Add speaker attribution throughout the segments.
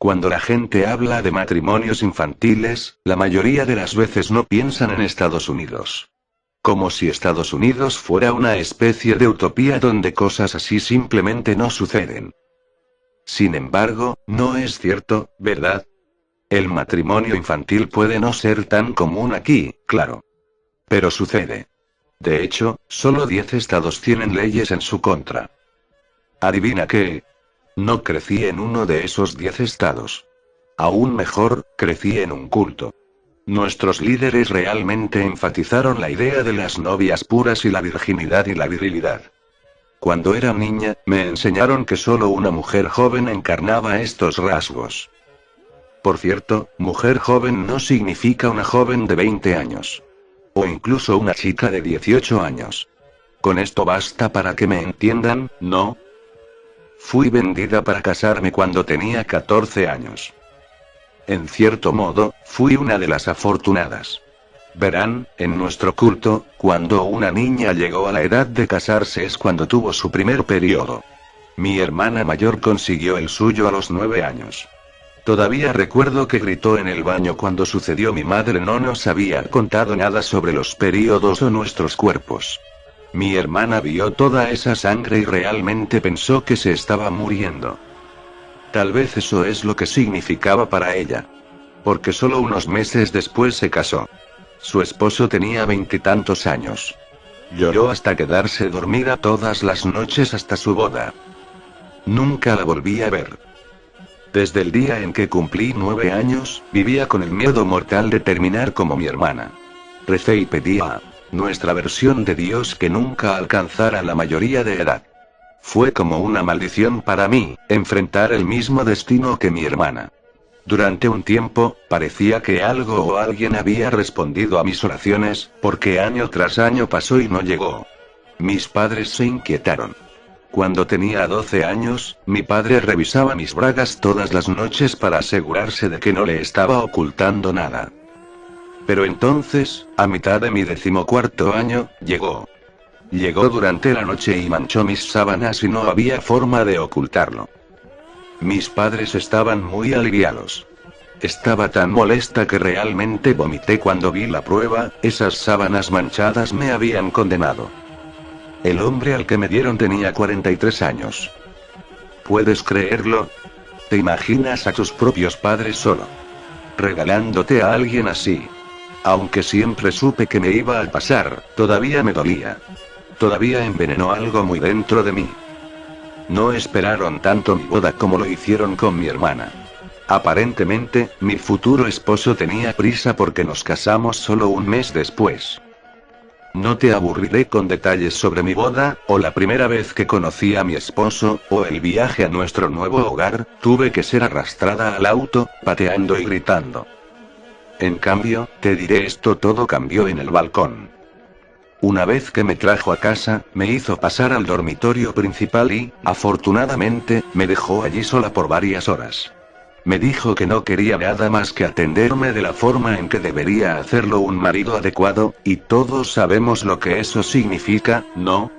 Speaker 1: Cuando la gente habla de matrimonios infantiles, la mayoría de las veces no piensan en Estados Unidos. Como si Estados Unidos fuera una especie de utopía donde cosas así simplemente no suceden. Sin embargo, no es cierto, ¿verdad? El matrimonio infantil puede no ser tan común aquí, claro. Pero sucede. De hecho, solo 10 estados tienen leyes en su contra. ¿Adivina qué? No crecí en uno de esos 10 estados. Aún mejor, crecí en un culto. Nuestros líderes realmente enfatizaron la idea de las novias puras y la virginidad y la virilidad. Cuando era niña, me enseñaron que solo una mujer joven encarnaba estos rasgos. Por cierto, mujer joven no significa una joven de 20 años. O incluso una chica de 18 años. Con esto basta para que me entiendan, ¿no? Fui vendida para casarme cuando tenía 14 años. En cierto modo, fui una de las afortunadas. Verán, en nuestro culto, cuando una niña llegó a la edad de casarse es cuando tuvo su primer periodo. Mi hermana mayor consiguió el suyo a los 9 años. Todavía recuerdo que gritó en el baño cuando sucedió. Mi madre no nos había contado nada sobre los períodos o nuestros cuerpos. Mi hermana vio toda esa sangre y realmente pensó que se estaba muriendo. Tal vez eso es lo que significaba para ella. Porque solo unos meses después se casó. Su esposo tenía 20 y tantos años. Lloró hasta quedarse dormida todas las noches hasta su boda. Nunca la volví a ver. Desde el día en que cumplí 9 años, vivía con el miedo mortal de terminar como mi hermana. Recé y pedí a nuestra versión de Dios que nunca alcanzara la mayoría de edad. Fue como una maldición para mí, enfrentar el mismo destino que mi hermana. Durante un tiempo, parecía que algo o alguien había respondido a mis oraciones, porque año tras año pasó y no llegó. Mis padres se inquietaron. Cuando tenía 12 años, mi padre revisaba mis bragas todas las noches para asegurarse de que no le estaba ocultando nada. Pero entonces, a mitad de mi 14º año, llegó. Llegó durante la noche y manchó mis sábanas y no había forma de ocultarlo. Mis padres estaban muy aliviados. Estaba tan molesta que realmente vomité cuando vi la prueba. Esas sábanas manchadas me habían condenado. El hombre al que me dieron tenía 43 años. ¿Puedes creerlo? ¿Te imaginas a tus propios padres solo regalándote a alguien así? Aunque siempre supe que me iba a pasar, todavía me dolía. Todavía envenenó algo muy dentro de mí. No esperaron tanto mi boda como lo hicieron con mi hermana. Aparentemente, mi futuro esposo tenía prisa porque nos casamos solo un mes después. No te aburriré con detalles sobre mi boda, o la primera vez que conocí a mi esposo, o el viaje a nuestro nuevo hogar. Tuve que ser arrastrada al auto, pateando y gritando. En cambio, te diré esto: todo cambió en el balcón. Una vez que me trajo a casa, me hizo pasar al dormitorio principal y, afortunadamente, me dejó allí sola por varias horas. Me dijo que no quería nada más que atenderme de la forma en que debería hacerlo un marido adecuado, y todos sabemos lo que eso significa, ¿no?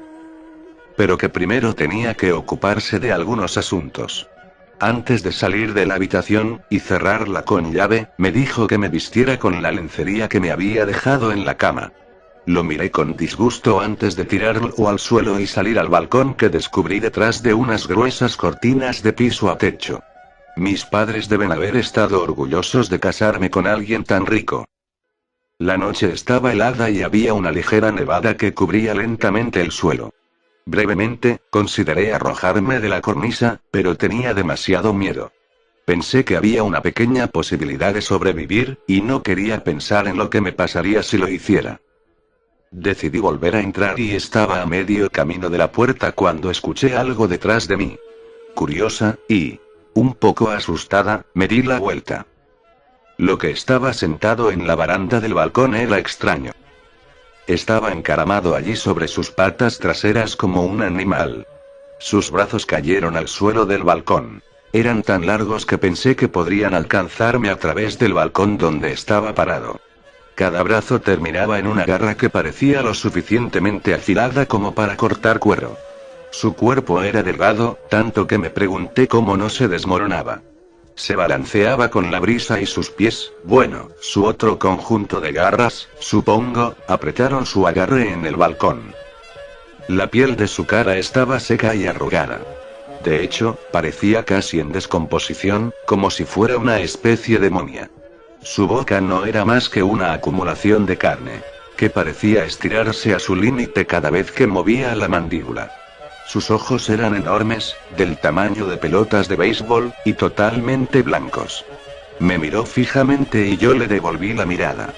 Speaker 1: Pero que primero tenía que ocuparse de algunos asuntos. Antes de salir de la habitación, y cerrarla con llave, me dijo que me vistiera con la lencería que me había dejado en la cama. Lo miré con disgusto antes de tirarlo al suelo y salir al balcón, que descubrí detrás de unas gruesas cortinas de piso a techo. Mis padres deben haber estado orgullosos de casarme con alguien tan rico. La noche estaba helada y había una ligera nevada que cubría lentamente el suelo. Brevemente, consideré arrojarme de la cornisa, pero tenía demasiado miedo. Pensé que había una pequeña posibilidad de sobrevivir, y no quería pensar en lo que me pasaría si lo hiciera. Decidí volver a entrar y estaba a medio camino de la puerta cuando escuché algo detrás de mí. Curiosa, y un poco asustada, me di la vuelta. Lo que estaba sentado en la baranda del balcón era extraño. Estaba encaramado allí sobre sus patas traseras como un animal. Sus brazos cayeron al suelo del balcón. Eran tan largos que pensé que podrían alcanzarme a través del balcón donde estaba parado. Cada brazo terminaba en una garra que parecía lo suficientemente afilada como para cortar cuero. Su cuerpo era delgado, tanto que me pregunté cómo no se desmoronaba. Se balanceaba con la brisa y sus pies, bueno, su otro conjunto de garras, supongo, apretaron su agarre en el balcón. La piel de su cara estaba seca y arrugada. De hecho, parecía casi en descomposición, como si fuera una especie de momia. Su boca no era más que una acumulación de carne, que parecía estirarse a su límite cada vez que movía la mandíbula. Sus ojos eran enormes, del tamaño de pelotas de béisbol, y totalmente blancos. Me miró fijamente y yo le devolví la mirada.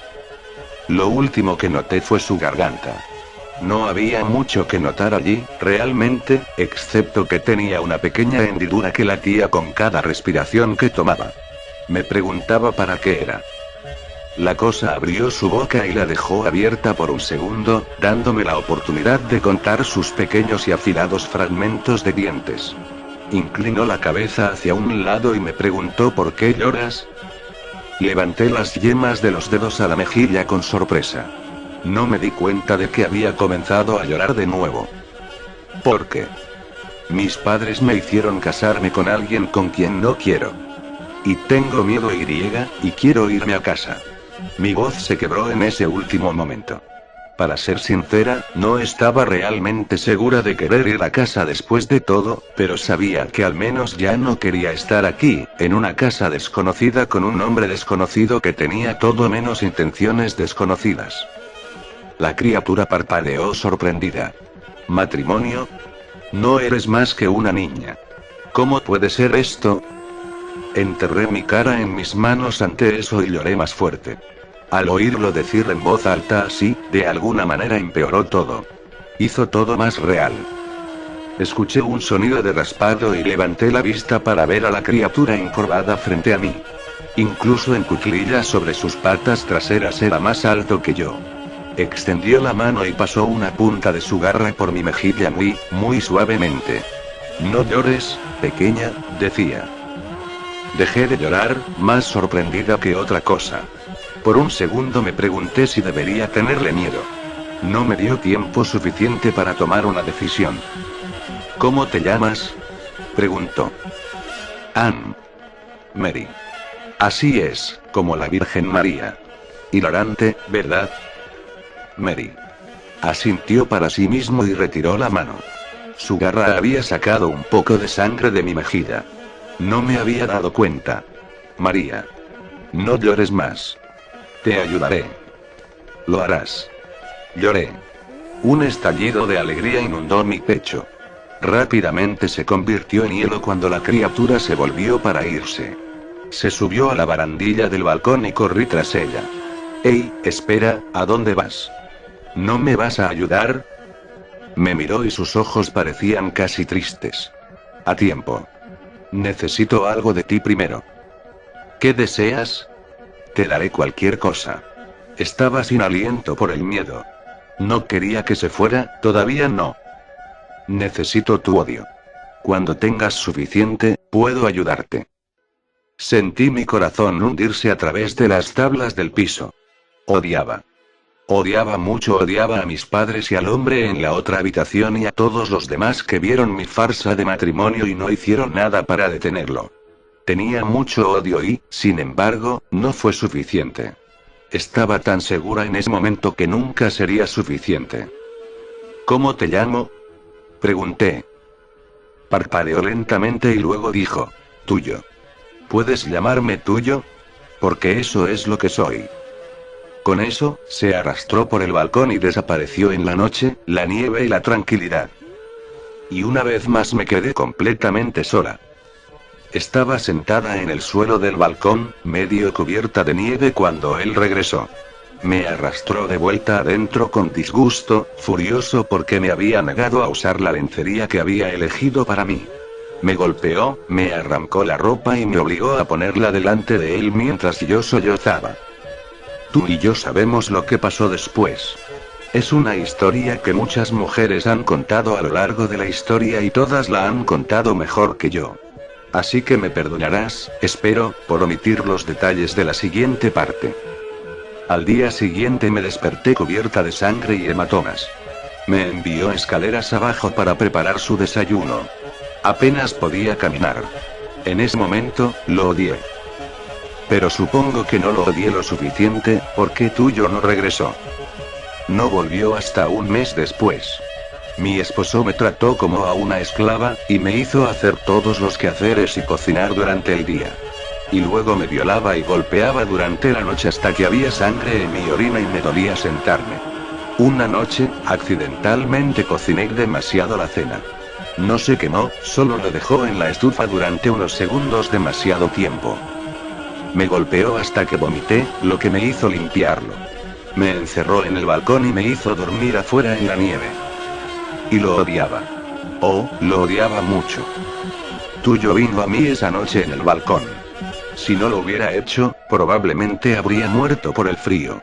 Speaker 1: Lo último que noté fue su garganta. No había mucho que notar allí, realmente, excepto que tenía una pequeña hendidura que latía con cada respiración que tomaba. Me preguntaba para qué era. La cosa abrió su boca y la dejó abierta por un segundo, dándome la oportunidad de contar sus pequeños y afilados fragmentos de dientes. Inclinó la cabeza hacia un lado y me preguntó ¿por qué lloras? Levanté las yemas de los dedos a la mejilla con sorpresa. No me di cuenta de que había comenzado a llorar de nuevo. ¿Por qué? Mis padres me hicieron casarme con alguien con quien no quiero. Y tengo miedo y quiero irme a casa. Mi voz se quebró en ese último momento. Para ser sincera, no estaba realmente segura de querer ir a casa después de todo, pero sabía que al menos ya no quería estar aquí, en una casa desconocida con un hombre desconocido que tenía todo menos intenciones desconocidas. La criatura parpadeó sorprendida. ¿Matrimonio? No eres más que una niña. ¿Cómo puede ser esto? Enterré mi cara en mis manos ante eso y lloré más fuerte. Al oírlo decir en voz alta así, de alguna manera empeoró todo. Hizo todo más real. Escuché un sonido de raspado y levanté la vista para ver a la criatura encorvada frente a mí. Incluso en cuclillas sobre sus patas traseras era más alto que yo. Extendió la mano y pasó una punta de su garra por mi mejilla muy suavemente. No llores, pequeña, decía. Dejé de llorar, más sorprendida que otra cosa. Por un segundo me pregunté si debería tenerle miedo. No me dio tiempo suficiente para tomar una decisión. ¿Cómo te llamas? Preguntó. Anne. Mary. Así es, como la Virgen María. Hilarante, ¿verdad? Mary. Asintió para sí mismo y retiró la mano. Su garra había sacado un poco de sangre de mi mejilla. No me había dado cuenta. María. No llores más. Te ayudaré. Lo harás. Lloré. Un estallido de alegría inundó mi pecho. Rápidamente se convirtió en hielo cuando la criatura se volvió para irse. Se subió a la barandilla del balcón y corrí tras ella. ¡Ey, espera! ¿A dónde vas? ¿No me vas a ayudar? Me miró y sus ojos parecían casi tristes. A tiempo. Necesito algo de ti primero. ¿Qué deseas? Te daré cualquier cosa. Estaba sin aliento por el miedo. No quería que se fuera, todavía no. Necesito tu odio. Cuando tengas suficiente, puedo ayudarte. Sentí mi corazón hundirse a través de las tablas del piso. Odiaba. Odiaba mucho, odiaba a mis padres y al hombre en la otra habitación y a todos los demás que vieron mi farsa de matrimonio y no hicieron nada para detenerlo. Tenía mucho odio y, sin embargo, no fue suficiente. Estaba tan segura en ese momento que nunca sería suficiente. ¿Cómo te llamo? Pregunté. Parpadeó lentamente y luego dijo, tuyo. ¿Puedes llamarme tuyo? Porque eso es lo que soy. Con eso, se arrastró por el balcón y desapareció en la noche, la nieve y la tranquilidad. Y una vez más me quedé completamente sola. Estaba sentada en el suelo del balcón, medio cubierta de nieve cuando él regresó. Me arrastró de vuelta adentro con disgusto, furioso porque me había negado a usar la lencería que había elegido para mí. Me golpeó, me arrancó la ropa y me obligó a ponerla delante de él mientras yo sollozaba. Tú y yo sabemos lo que pasó después. Es una historia que muchas mujeres han contado a lo largo de la historia y todas la han contado mejor que yo. Así que me perdonarás, espero, por omitir los detalles de la siguiente parte. Al día siguiente me desperté cubierta de sangre y hematomas. Me envió escaleras abajo para preparar su desayuno. Apenas podía caminar. En ese momento, lo odié. Pero supongo que no lo odié lo suficiente, porque Tuyo no regresó. No volvió hasta un mes después. Mi esposo me trató como a una esclava, y me hizo hacer todos los quehaceres y cocinar durante el día. Y luego me violaba y golpeaba durante la noche hasta que había sangre en mi orina y me dolía sentarme. Una noche, accidentalmente cociné demasiado la cena. No se quemó, solo lo dejó en la estufa durante unos segundos demasiado tiempo. Me golpeó hasta que vomité, lo que me hizo limpiarlo. Me encerró en el balcón y me hizo dormir afuera en la nieve. Y lo odiaba. Oh, lo odiaba mucho. Tuyo vino a mí esa noche en el balcón. Si no lo hubiera hecho, probablemente habría muerto por el frío.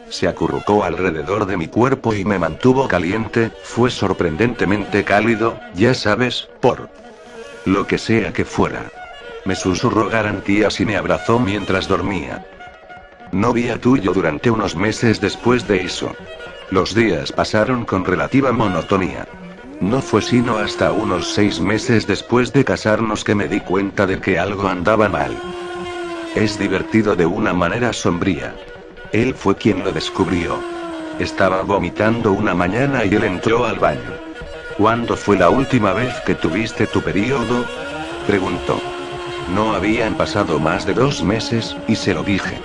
Speaker 1: Se acurrucó alrededor de mi cuerpo y me mantuvo caliente, fue sorprendentemente cálido, ya sabes, por lo que sea que fuera. Me susurró garantías y me abrazó mientras dormía. No vi a Tuyo durante unos meses después de eso. Los días pasaron con relativa monotonía. No fue sino hasta unos 6 meses después de casarnos que me di cuenta de que algo andaba mal. Es divertido de una manera sombría. Él fue quien lo descubrió. Estaba vomitando una mañana y él entró al baño. ¿Cuándo fue la última vez que tuviste tu periodo?, preguntó. No habían pasado más de 2 meses, y se lo dije.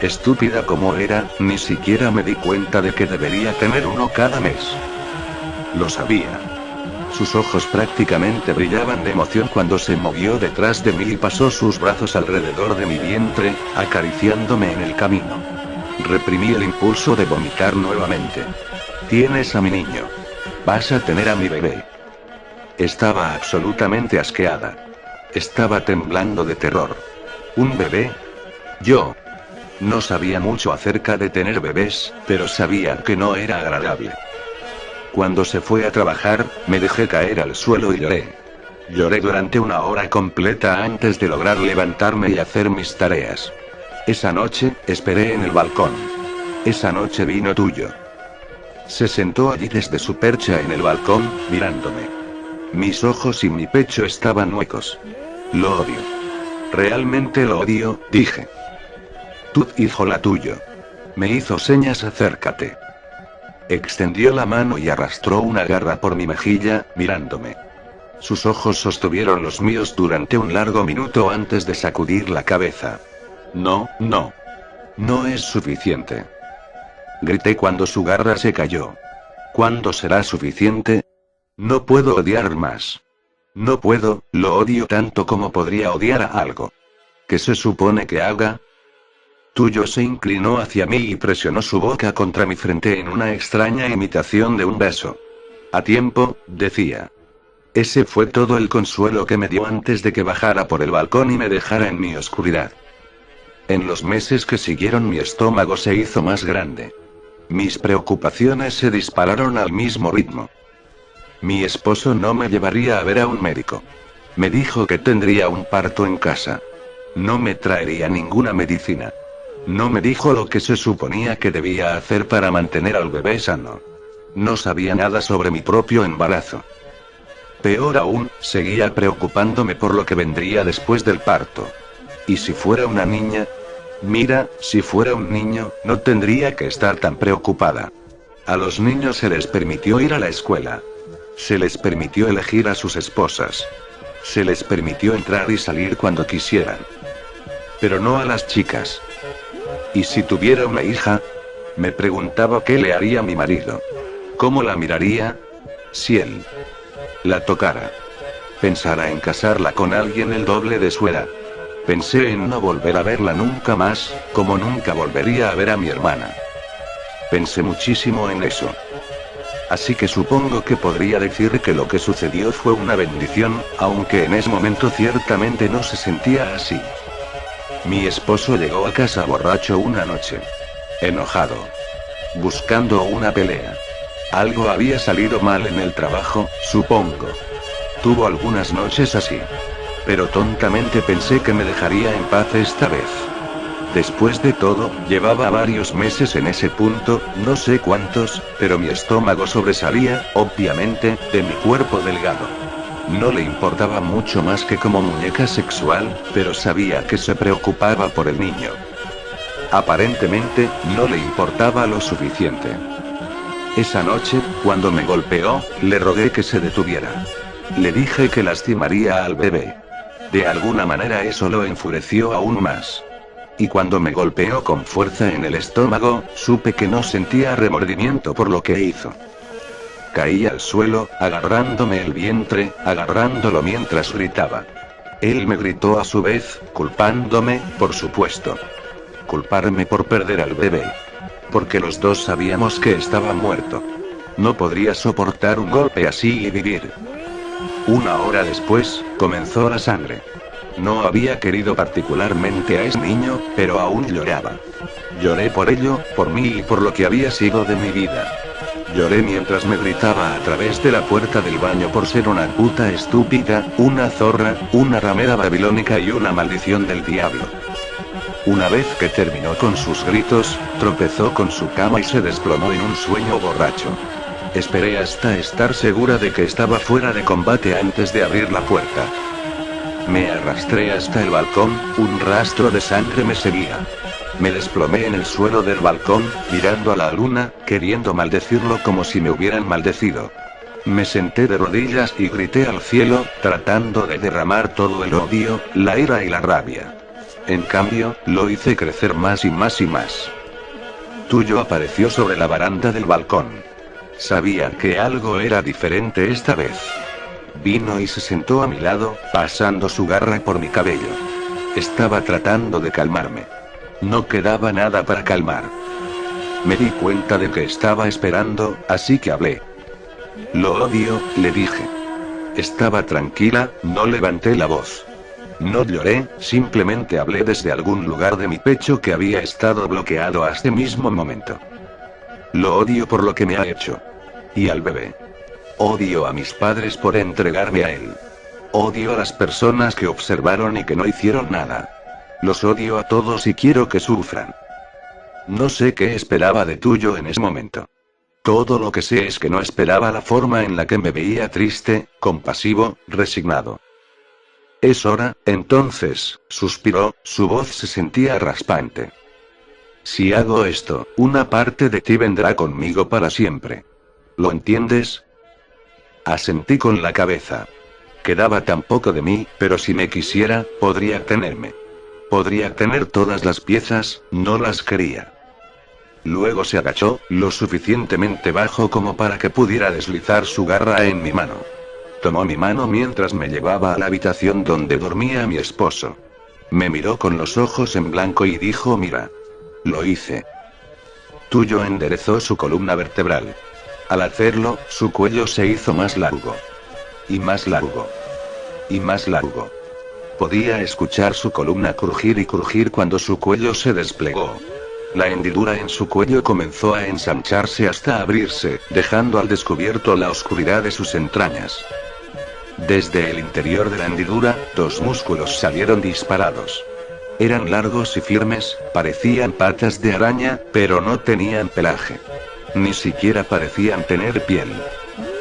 Speaker 1: Estúpida como era, ni siquiera me di cuenta de que debería tener uno cada mes. Lo sabía. Sus ojos prácticamente brillaban de emoción cuando se movió detrás de mí y pasó sus brazos alrededor de mi vientre, acariciándome en el camino. Reprimí el impulso de vomitar nuevamente. Tienes a mi niño. Vas a tener a mi bebé. Estaba absolutamente asqueada. Estaba temblando de terror. ¿Un bebé? Yo no sabía mucho acerca de tener bebés, pero sabía que no era agradable. Cuando se fue a trabajar, me dejé caer al suelo y lloré. Lloré durante 1 hora completa antes de lograr levantarme y hacer mis tareas. Esa noche, esperé en el balcón. Esa noche vino Tuyo. Se sentó allí desde su percha en el balcón, mirándome. Mis ojos y mi pecho estaban huecos. Lo odio. Realmente lo odio, dije. Tú, hijo la Tuyo. Me hizo señas acércate. Extendió la mano y arrastró una garra por mi mejilla, mirándome. Sus ojos sostuvieron los míos durante un largo minuto antes de sacudir la cabeza. No, no. No es suficiente. Grité cuando su garra se cayó. ¿Cuándo será suficiente? No puedo odiar más. No puedo, lo odio tanto como podría odiar a algo. ¿Qué se supone que haga? Tuyo se inclinó hacia mí y presionó su boca contra mi frente en una extraña imitación de un beso. A tiempo, decía. Ese fue todo el consuelo que me dio antes de que bajara por el balcón y me dejara en mi oscuridad. En los meses que siguieron mi estómago se hizo más grande. Mis preocupaciones se dispararon al mismo ritmo. Mi esposo no me llevaría a ver a un médico. Me dijo que tendría un parto en casa. No me traería ninguna medicina. No me dijo lo que se suponía que debía hacer para mantener al bebé sano. No sabía nada sobre mi propio embarazo. Peor aún, seguía preocupándome por lo que vendría después del parto. ¿Y si fuera una niña? Mira, si fuera un niño, no tendría que estar tan preocupada. A los niños se les permitió ir a la escuela. Se les permitió elegir a sus esposas. Se les permitió entrar y salir cuando quisieran. Pero no a las chicas. ¿Y si tuviera una hija? Me preguntaba qué le haría a mi marido. ¿Cómo la miraría? Si él la tocara. Pensara en casarla con alguien el doble de su edad. Pensé en no volver a verla nunca más, como nunca volvería a ver a mi hermana. Pensé muchísimo en eso. Así que supongo que podría decir que lo que sucedió fue una bendición, aunque en ese momento ciertamente no se sentía así. Mi esposo llegó a casa borracho una noche. Enojado. Buscando una pelea. Algo había salido mal en el trabajo, supongo. Tuvo algunas noches así. Pero tontamente pensé que me dejaría en paz esta vez. Después de todo, llevaba varios meses en ese punto, no sé cuántos, pero mi estómago sobresalía, obviamente, de mi cuerpo delgado. No le importaba mucho más que como muñeca sexual, pero sabía que se preocupaba por el niño. Aparentemente, no le importaba lo suficiente. Esa noche, cuando me golpeó, le rogué que se detuviera. Le dije que lastimaría al bebé. De alguna manera eso lo enfureció aún más. Y cuando me golpeó con fuerza en el estómago, supe que no sentía remordimiento por lo que hizo. Caí al suelo, agarrándome el vientre, agarrándolo mientras gritaba. Él me gritó a su vez, culpándome, por supuesto. Culparme por perder al bebé. Porque los dos sabíamos que estaba muerto. No podría soportar un golpe así y vivir. Una hora después, comenzó la sangre. No había querido particularmente a ese niño, pero aún lloraba. Lloré por ello, por mí y por lo que había sido de mi vida. Lloré mientras me gritaba a través de la puerta del baño por ser una puta estúpida, una zorra, una ramera babilónica y una maldición del diablo. Una vez que terminó con sus gritos, tropezó con su cama y se desplomó en un sueño borracho. Esperé hasta estar segura de que estaba fuera de combate antes de abrir la puerta. Me arrastré hasta el balcón, un rastro de sangre me seguía. Me desplomé en el suelo del balcón, mirando a la luna, queriendo maldecirlo como si me hubieran maldecido. Me senté de rodillas y grité al cielo, tratando de derramar todo el odio, la ira y la rabia. En cambio, lo hice crecer más y más y más. Tuyo apareció sobre la baranda del balcón. Sabía que algo era diferente esta vez. Vino y se sentó a mi lado, pasando su garra por mi cabello. Estaba tratando de calmarme. No quedaba nada para calmar. Me di cuenta de que estaba esperando, así que hablé. Lo odio, le dije. Estaba tranquila, no levanté la voz. No lloré, simplemente hablé desde algún lugar de mi pecho que había estado bloqueado hasta ese mismo momento. Lo odio por lo que me ha hecho. Y al bebé. Odio a mis padres por entregarme a él. Odio a las personas que observaron y que no hicieron nada. Los odio a todos y quiero que sufran. No sé qué esperaba de tuyo en ese momento. Todo lo que sé es que no esperaba la forma en la que me veía triste, compasivo, resignado. Es hora, entonces, suspiró, su voz se sentía raspante. Si hago esto, una parte de ti vendrá conmigo para siempre. ¿Lo entiendes? Asentí con la cabeza. Quedaba tan poco de mí, pero si me quisiera, podría tenerme. Podría tener todas las piezas, no las quería. Luego se agachó, lo suficientemente bajo como para que pudiera deslizar su garra en mi mano. Tomó mi mano mientras me llevaba a la habitación donde dormía mi esposo. Me miró con los ojos en blanco y dijo: mira. Lo hice. Tuyo enderezó su columna vertebral. Al hacerlo, su cuello se hizo más largo. Y más largo. Y más largo. Podía escuchar su columna crujir y crujir cuando su cuello se desplegó. La hendidura en su cuello comenzó a ensancharse hasta abrirse, dejando al descubierto la oscuridad de sus entrañas. Desde el interior de la hendidura, dos músculos salieron disparados. Eran largos y firmes, parecían patas de araña, pero no tenían pelaje. Ni siquiera parecían tener piel.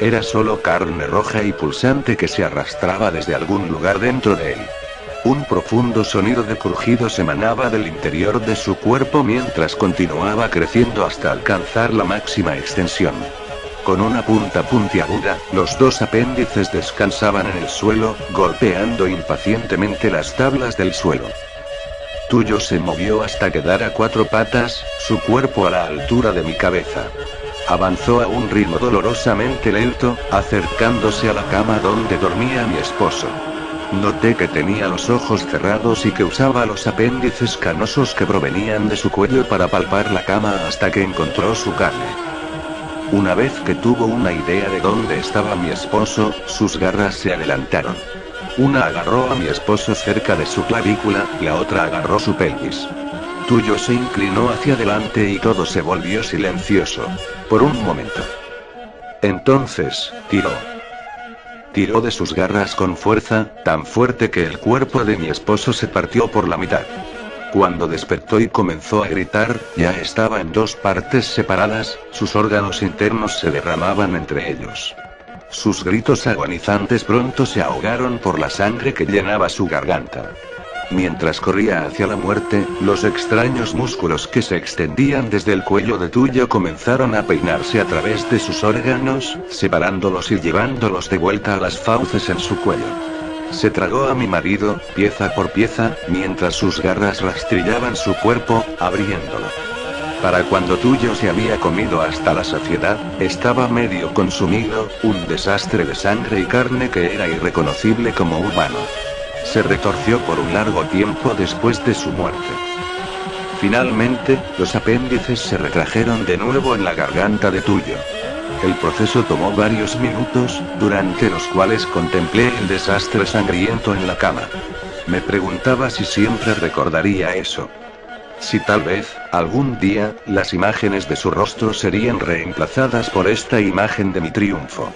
Speaker 1: Era solo carne roja y pulsante que se arrastraba desde algún lugar dentro de él. Un profundo sonido de crujidos emanaba del interior de su cuerpo mientras continuaba creciendo hasta alcanzar la máxima extensión. Con una punta puntiaguda, los dos apéndices descansaban en el suelo, golpeando impacientemente las tablas del suelo. Tuyo se movió hasta quedar a cuatro patas, su cuerpo a la altura de mi cabeza. Avanzó a un ritmo dolorosamente lento, acercándose a la cama donde dormía mi esposo. Noté que tenía los ojos cerrados y que usaba los apéndices canosos que provenían de su cuello para palpar la cama hasta que encontró su carne. Una vez que tuvo una idea de dónde estaba mi esposo, sus garras se adelantaron. Una agarró a mi esposo cerca de su clavícula, la otra agarró su pelvis. Tuyo se inclinó hacia adelante y todo se volvió silencioso. Por un momento. Entonces, tiró. Tiró de sus garras con fuerza, tan fuerte que el cuerpo de mi esposo se partió por la mitad. Cuando despertó y comenzó a gritar, ya estaba en dos partes separadas, sus órganos internos se derramaban entre ellos. Sus gritos agonizantes pronto se ahogaron por la sangre que llenaba su garganta. Mientras corría hacia la muerte, los extraños músculos que se extendían desde el cuello de Tuyo comenzaron a peinarse a través de sus órganos, separándolos y llevándolos de vuelta a las fauces en su cuello. Se tragó a mi marido, pieza por pieza, mientras sus garras rastrillaban su cuerpo, abriéndolo. Para cuando Tuyo se había comido hasta la saciedad, estaba medio consumido, un desastre de sangre y carne que era irreconocible como humano. Se retorció por un largo tiempo después de su muerte. Finalmente, los apéndices se retrajeron de nuevo en la garganta de Tuyo. El proceso tomó varios minutos, durante los cuales contemplé el desastre sangriento en la cama. Me preguntaba si siempre recordaría eso. Si tal vez, algún día, las imágenes de su rostro serían reemplazadas por esta imagen de mi triunfo.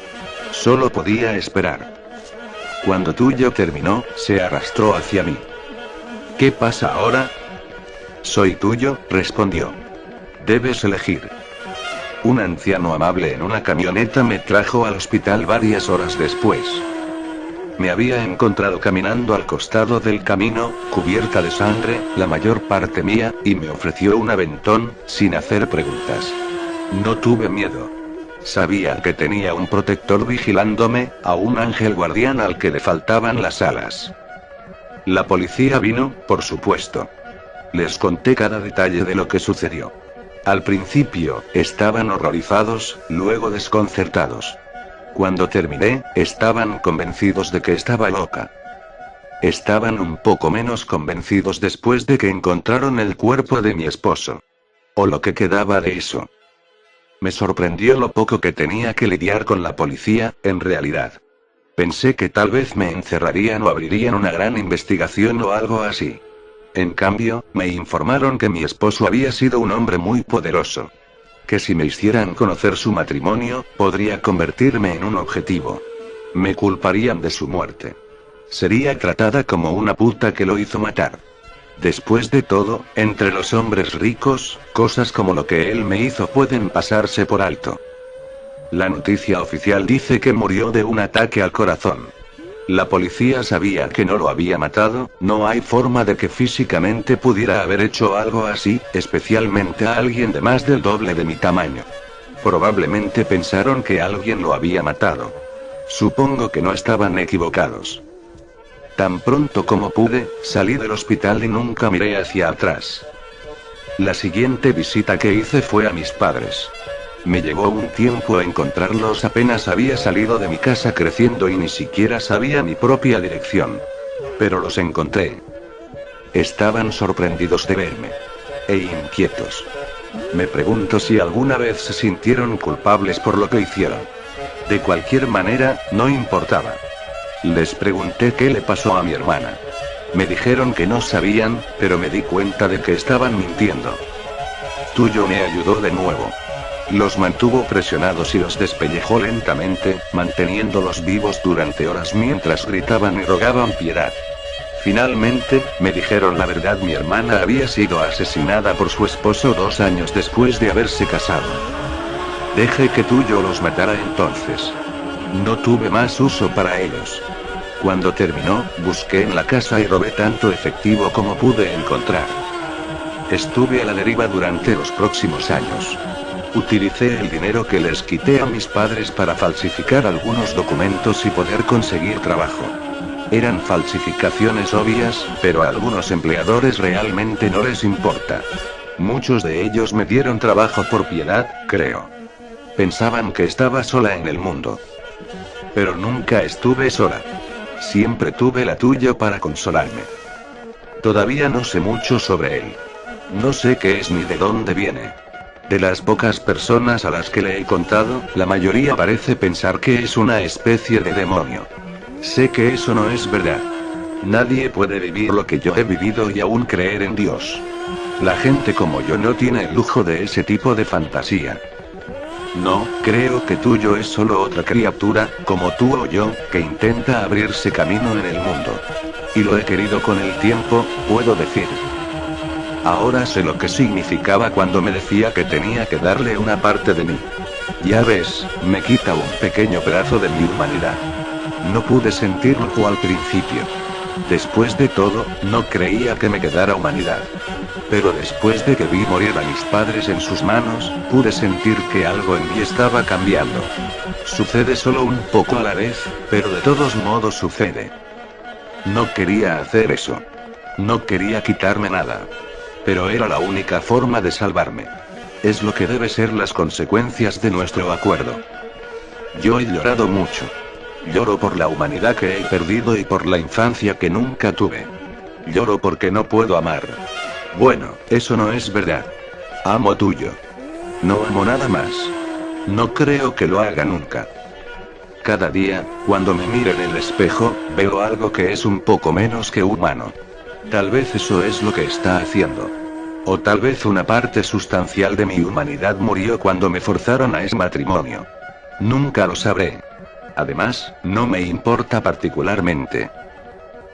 Speaker 1: Solo podía esperar. Cuando Tuyo terminó, se arrastró hacia mí. ¿Qué pasa ahora? Soy Tuyo, respondió. Debes elegir. Un anciano amable en una camioneta me trajo al hospital varias horas después. Me había encontrado caminando al costado del camino, cubierta de sangre, la mayor parte mía, y me ofreció un aventón, sin hacer preguntas. No tuve miedo. Sabía que tenía un protector vigilándome, a un ángel guardián al que le faltaban las alas. La policía vino, por supuesto. Les conté cada detalle de lo que sucedió. Al principio, estaban horrorizados, luego desconcertados. Cuando terminé, estaban convencidos de que estaba loca. Estaban un poco menos convencidos después de que encontraron el cuerpo de mi esposo. O lo que quedaba de eso. Me sorprendió lo poco que tenía que lidiar con la policía, en realidad. Pensé que tal vez me encerrarían o abrirían una gran investigación o algo así. En cambio, me informaron que mi esposo había sido un hombre muy poderoso. Que si me hicieran conocer su matrimonio, podría convertirme en un objetivo. Me culparían de su muerte. Sería tratada como una puta que lo hizo matar. Después de todo, entre los hombres ricos, cosas como lo que él me hizo pueden pasarse por alto. La noticia oficial dice que murió de un ataque al corazón. La policía sabía que no lo había matado, no hay forma de que físicamente pudiera haber hecho algo así, especialmente a alguien de más del doble de mi tamaño. Probablemente pensaron que alguien lo había matado. Supongo que no estaban equivocados. Tan pronto como pude, salí del hospital y nunca miré hacia atrás. La siguiente visita que hice fue a mis padres. Me llevó un tiempo encontrarlos, apenas había salido de mi casa creciendo y ni siquiera sabía mi propia dirección. Pero los encontré. Estaban sorprendidos de verme. E inquietos. Me pregunto si alguna vez se sintieron culpables por lo que hicieron. De cualquier manera, no importaba. Les pregunté qué le pasó a mi hermana. Me dijeron que no sabían, pero me di cuenta de que estaban mintiendo. Tuyo me ayudó de nuevo. Los mantuvo presionados y los despellejó lentamente, manteniéndolos vivos durante horas mientras gritaban y rogaban piedad. Finalmente, me dijeron la verdad: mi hermana había sido asesinada por su esposo 2 años después de haberse casado. Dejé que Tuyo los matara entonces. No tuve más uso para ellos. Cuando terminó, busqué en la casa y robé tanto efectivo como pude encontrar. Estuve a la deriva durante los próximos años. Utilicé el dinero que les quité a mis padres para falsificar algunos documentos y poder conseguir trabajo. Eran falsificaciones obvias, pero a algunos empleadores realmente no les importa. Muchos de ellos me dieron trabajo por piedad, creo. Pensaban que estaba sola en el mundo. Pero nunca estuve sola. Siempre tuve la Tuyo para consolarme. Todavía no sé mucho sobre él. No sé qué es ni de dónde viene. De las pocas personas a las que le he contado, la mayoría parece pensar que es una especie de demonio. Sé que eso no es verdad. Nadie puede vivir lo que yo he vivido y aún creer en Dios. La gente como yo no tiene el lujo de ese tipo de fantasía. No, creo que Tuyo es solo otra criatura, como tú o yo, que intenta abrirse camino en el mundo. Y lo he querido con el tiempo, puedo decir. Ahora sé lo que significaba cuando me decía que tenía que darle una parte de mí. Ya ves, me quita un pequeño pedazo de mi humanidad. No pude sentirlo al principio. Después de todo, no creía que me quedara humanidad. Pero después de que vi morir a mis padres en sus manos, pude sentir que algo en mí estaba cambiando. Sucede solo un poco a la vez, pero de todos modos sucede. No quería hacer eso. No quería quitarme nada. Pero era la única forma de salvarme. Es lo que debe ser las consecuencias de nuestro acuerdo. Yo he llorado mucho. Lloro por la humanidad que he perdido y por la infancia que nunca tuve. Lloro porque no puedo amar. Bueno, eso no es verdad. Amo tuyo. No amo nada más. No creo que lo haga nunca. Cada día, cuando me miro en el espejo, veo algo que es un poco menos que humano. Tal vez eso es lo que está haciendo. O tal vez una parte sustancial de mi humanidad murió cuando me forzaron a ese matrimonio. Nunca lo sabré. Además, no me importa particularmente.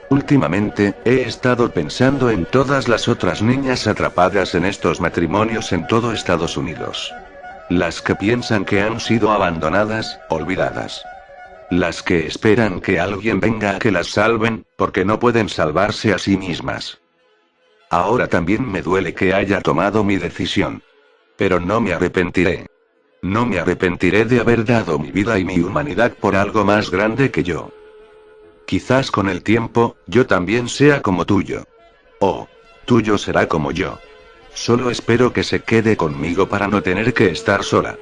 Speaker 1: Últimamente, he estado pensando en todas las otras niñas atrapadas en estos matrimonios en todo Estados Unidos. Las que piensan que han sido abandonadas, olvidadas. Las que esperan que alguien venga a que las salven, porque no pueden salvarse a sí mismas. Ahora también me duele que haya tomado mi decisión. Pero no me arrepentiré. No me arrepentiré de haber dado mi vida y mi humanidad por algo más grande que yo. Quizás con el tiempo, yo también sea como tuyo. O, tuyo será como yo. Solo espero que se quede conmigo para no tener que estar sola.